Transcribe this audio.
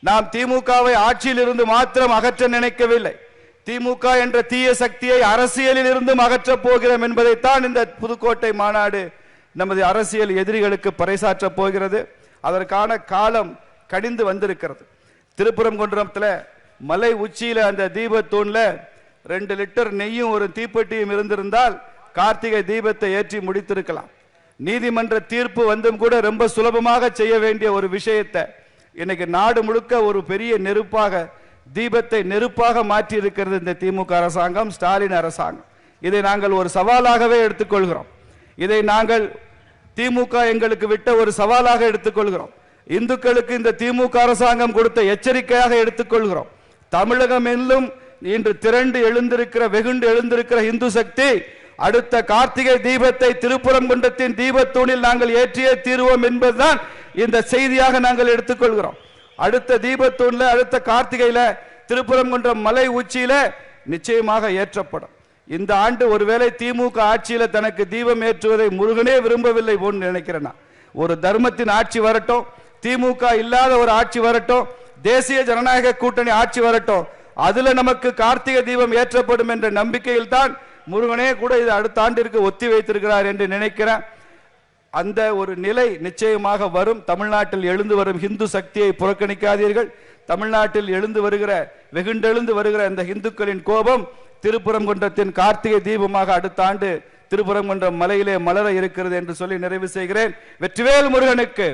நாம் திமுகவை ஆட்சியில் இருந்து மாத்திரம் அகற்ற நினைக்கவில்லை. திமுக என்ற தீய சக்தியை அரசியலில் இருந்தும் அகற்றப் போகிறோம் என்பதைத்தான் இந்த புதுக்கோட்டை மாநாடு நமது அரசியல் எதிரிகளுக்கு பறைசாற்றப் போகிறது. அதற்கான காலம் கடிந்து வந்திருக்கிறது. திருப்பரங்குன்றத்தில் மலை உச்சியில அந்த தீபத்தூண்ல 2 லிட்டர் நெய்யும் ஒரு தீப்பெட்டியும் இருந்திருந்தால் கார்த்திகை தீபத்தை ஏற்றி முடித்திருக்கலாம். நீதிமன்ற தீர்ப்பு வந்தும் கூட ரொம்ப சுலபமாக செய்ய வேண்டிய ஒரு விஷயத்தை இன்னைக்கு நாடு முழுக்க ஒரு பெரிய நெருப்பாக, தீபத்தை நெருப்பாக மாற்றி இருக்கிறது இந்த திமுக அரசாங்கம், ஸ்டாலின் அரசாங்கம். இதை நாங்கள் ஒரு சவாலாகவே எடுத்துக்கொள்கிறோம். இதை நாங்கள் திமுக எங்களுக்கு விட்ட ஒரு சவாலாக எடுத்துக்கொள்கிறோம். இந்துக்களுக்கு இந்த திமுக அரசாங்கம் கொடுத்த எச்சரிக்கையாக எடுத்துக்கொள்கிறோம். தமிழகம் எல்லாம் இன்று திரண்டு எழுந்திருக்கிற, வெகுண்டு எழுந்திருக்கிற இந்து சக்தி அடுத்த கார்த்திகை தீபத்தை திருப்பரங்குன்றத்தின் தீபத்தூணில் நாங்கள் ஏற்றியே தீர்வோம் என்பதுதான் இந்த செய்தியாக நாங்கள் எடுத்துக்கொள்கிறோம். அடுத்த தீபத்தூண்ல, அடுத்த கார்த்திகையில திருப்பரங்குன்றம் மலை உச்சியில நிச்சயமாக ஏற்றப்படும். இந்த ஆண்டு ஒருவேளை திமுக ஆட்சியில தனக்கு தீபம் ஏற்றுவதை முருகனே விரும்பவில்லை போன்னு நினைக்கிறேன். ஒரு தர்மத்தின் ஆட்சி வரட்டும், திமுக இல்லாத ஒரு ஆட்சி வரட்டும், தேசிய ஜனநாயக கூட்டணி ஆட்சி வரட்டும், அதுல நமக்கு கார்த்திகை தீபம் ஏற்றப்படும் என்ற நம்பிக்கையில் தான் முருகனே கூட இது அடுத்த ஆண்டிற்கு ஒத்தி வைத்திருக்கிறார் என்று நினைக்கிறேன். அந்த ஒரு நிலை நிச்சயமாக வரும். தமிழ்நாட்டில் எழுந்து வரும் இந்து சக்தியை புறக்கணிக்காதீர்கள். தமிழ்நாட்டில் எழுந்து வருகிற, வெகுண்டெழுந்து வருகிற இந்த இந்துக்களின் கோபம் திருப்பரங்குன்றத்தின் கார்த்திகை தீபமாக அடுத்த ஆண்டு திருப்பரங்குன்றம் மலையிலே மலர இருக்கிறது என்று சொல்லி நிறைவு செய்கிறேன். வெற்றிவேல் முருகனுக்கு.